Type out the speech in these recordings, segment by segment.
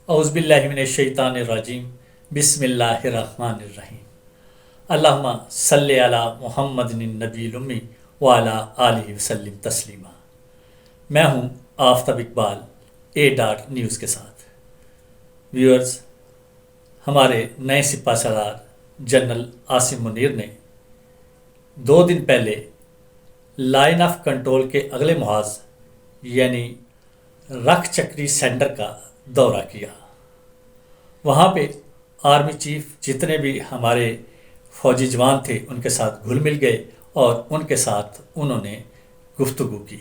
اعوذ باللہ من الشیطان الرجیم بسم اللہ الرحمن الرحیم اللہم صلی علی محمد النبی الامی وعلی آلہ وسلم تسلیما۔ میں ہوں آفتاب اقبال اے ڈاٹ نیوز کے ساتھ۔ ویورز، ہمارے نئے سپاہ سالار جنرل عاصم منیر نے 2 دن پہلے لائن آف کنٹرول کے اگلے محاذ یعنی رکھ چکری سینٹر کا دورہ کیا۔ وہاں پہ آرمی چیف جتنے بھی ہمارے فوجی جوان تھے ان کے ساتھ گھل مل گئے اور ان کے ساتھ انہوں نے گفتگو کی،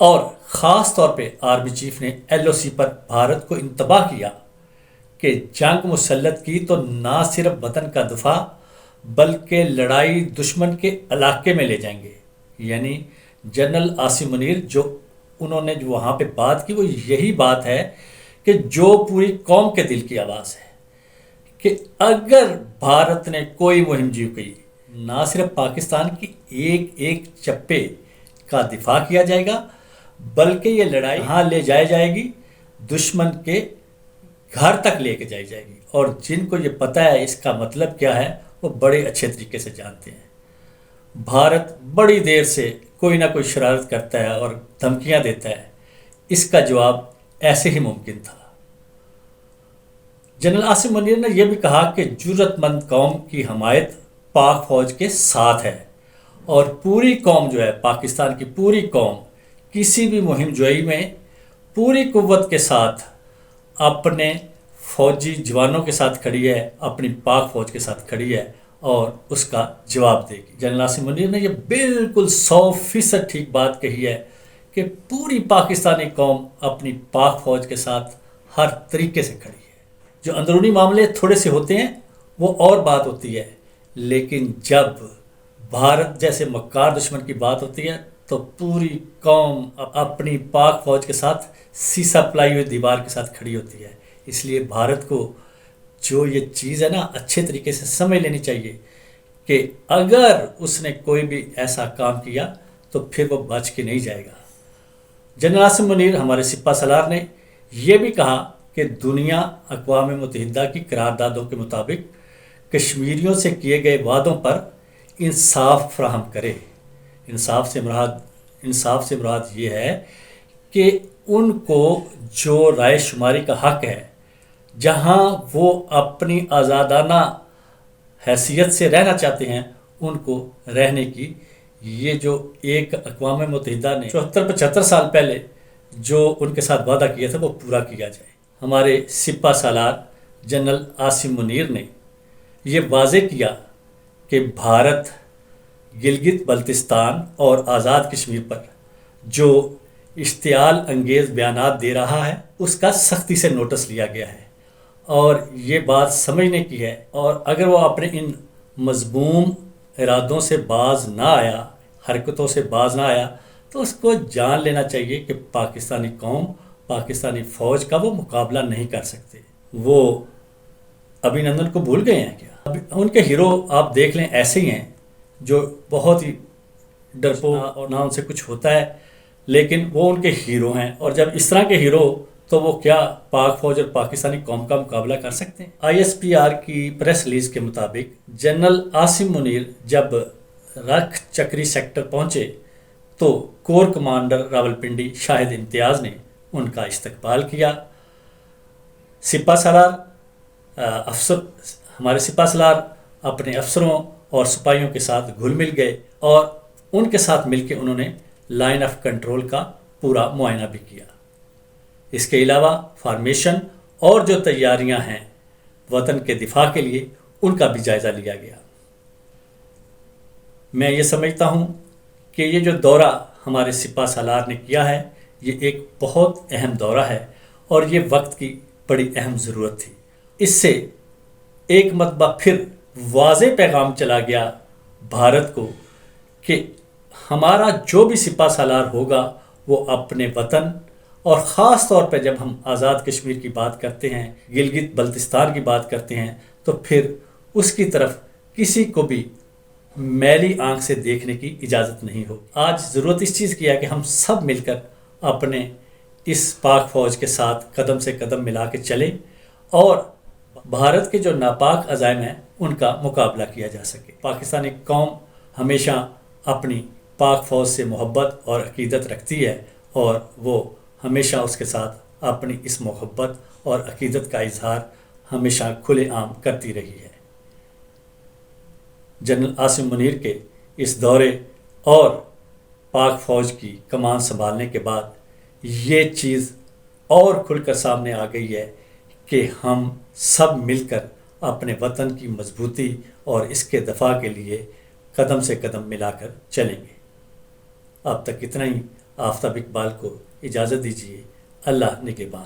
اور خاص طور پہ آرمی چیف نے LOC پر بھارت کو انتباہ کیا کہ جنگ مسلط کی تو نہ صرف وطن کا دفاع بلکہ لڑائی دشمن کے علاقے میں لے جائیں گے۔ یعنی جنرل عاصم منیر جو انہوں نے جو وہاں پہ بات کی وہ یہی بات ہے کہ جو پوری قوم کے دل کی آواز ہے کہ اگر بھارت نے کوئی مہم کی نہ صرف پاکستان کی ایک ایک چپے کا دفاع کیا جائے گا بلکہ یہ لڑائی ہاں لے جائی جائے گی، دشمن کے گھر تک لے کے جائی جائے گی، اور جن کو یہ پتہ ہے اس کا مطلب کیا ہے وہ بڑے اچھے طریقے سے جانتے ہیں۔ بھارت بڑی دیر سے کوئی نہ کوئی شرارت کرتا ہے اور دھمکیاں دیتا ہے، اس کا جواب ایسے ہی ممکن تھا۔ جنرل عاصم منیر نے یہ بھی کہا کہ جرت مند قوم کی حمایت پاک فوج کے ساتھ ہے، اور پوری قوم جو ہے پاکستان کی پوری قوم کسی بھی مہم جوئی میں پوری قوت کے ساتھ اپنے فوجی جوانوں کے ساتھ کھڑی ہے، اپنی پاک فوج کے ساتھ کھڑی ہے اور اس کا جواب دے گی۔ جنرل عاصم منیر نے یہ بالکل 100% ٹھیک بات کہی ہے کہ پوری پاکستانی قوم اپنی پاک فوج کے ساتھ ہر طریقے سے کھڑی ہے۔ جو اندرونی معاملے تھوڑے سے ہوتے ہیں وہ اور بات ہوتی ہے، لیکن جب بھارت جیسے مکار دشمن کی بات ہوتی ہے تو پوری قوم اپنی پاک فوج کے ساتھ سیسا پلائی ہوئی دیوار کے ساتھ کھڑی ہوتی ہے۔ اس لیے بھارت کو جو یہ چیز ہے نا اچھے طریقے سے سمجھ لینی چاہیے کہ اگر اس نے کوئی بھی ایسا کام کیا تو پھر وہ بچ کے نہیں جائے گا۔ جنرل عاصم منیر ہمارے سپاہ سالار نے یہ بھی کہا کہ دنیا اقوام متحدہ کی قراردادوں کے مطابق کشمیریوں سے کیے گئے وعدوں پر انصاف فراہم کرے۔ انصاف سے مراد یہ ہے کہ ان کو جو رائے شماری کا حق ہے، جہاں وہ اپنی آزادانہ حیثیت سے رہنا چاہتے ہیں ان کو رہنے کی، یہ جو ایک اقوام متحدہ نے 74-75 سال پہلے جو ان کے ساتھ وعدہ کیا تھا وہ پورا کیا جائے۔ ہمارے سپاہ سالار جنرل عاصم منیر نے یہ واضح کیا کہ بھارت گلگت بلتستان اور آزاد کشمیر پر جو اشتعال انگیز بیانات دے رہا ہے اس کا سختی سے نوٹس لیا گیا ہے، اور یہ بات سمجھنے کی ہے، اور اگر وہ اپنے ان مذموم ارادوں سے باز نہ آیا، حرکتوں سے باز نہ آیا، تو اس کو جان لینا چاہیے کہ پاکستانی قوم، پاکستانی فوج کا وہ مقابلہ نہیں کر سکتے۔ وہ ابھینندن کو بھول گئے ہیں کیا؟ ان کے ہیرو آپ دیکھ لیں ایسے ہی ہیں جو بہت ہی ڈرپوک اور نہ ان سے کچھ ہوتا ہے، لیکن وہ ان کے ہیرو ہیں، اور جب اس طرح کے ہیرو تو وہ کیا پاک فوج اور پاکستانی قوم کا مقابلہ کر سکتے ہیں؟ ISPR کی پریس ریلیز کے مطابق جنرل عاصم منیر جب رکھ چکری سیکٹر پہنچے تو کور کمانڈر راولپنڈی شاہد امتیاز نے ان کا استقبال کیا۔ سپاہ سالار ہمارے سپاہ سالار اپنے افسروں اور سپاہیوں کے ساتھ گھل مل گئے، اور ان کے ساتھ مل کے انہوں نے لائن آف کنٹرول کا پورا معائنہ بھی کیا۔ اس کے علاوہ فارمیشن اور جو تیاریاں ہیں وطن کے دفاع کے لیے ان کا بھی جائزہ لیا گیا۔ میں یہ سمجھتا ہوں کہ یہ جو دورہ ہمارے سپاہ سالار نے کیا ہے یہ ایک بہت اہم دورہ ہے، اور یہ وقت کی بڑی اہم ضرورت تھی۔ اس سے ایک مرتبہ پھر واضح پیغام چلا گیا بھارت کو کہ ہمارا جو بھی سپاہ سالار ہوگا وہ اپنے وطن، اور خاص طور پہ جب ہم آزاد کشمیر کی بات کرتے ہیں، گلگت بلتستان کی بات کرتے ہیں، تو پھر اس کی طرف کسی کو بھی میلی آنکھ سے دیکھنے کی اجازت نہیں ہوگی۔ آج ضرورت اس چیز کی ہے کہ ہم سب مل کر اپنے اس پاک فوج کے ساتھ قدم سے قدم ملا کے چلیں، اور بھارت کے جو ناپاک عزائم ہیں ان کا مقابلہ کیا جا سکے۔ پاکستانی قوم ہمیشہ اپنی پاک فوج سے محبت اور عقیدت رکھتی ہے اور وہ ہمیشہ اس کے ساتھ اپنی اس محبت اور عقیدت کا اظہار ہمیشہ کھلے عام کرتی رہی ہے۔ جنرل عاصم منیر کے اس دورے اور پاک فوج کی کمان سنبھالنے کے بعد یہ چیز اور کھل کر سامنے آ گئی ہے کہ ہم سب مل کر اپنے وطن کی مضبوطی اور اس کے دفاع کے لیے قدم سے قدم ملا کر چلیں گے۔ اب تک اتنا ہی۔ آفتاب اقبال کو اجازت دیجیے۔ اللہ نگہبان۔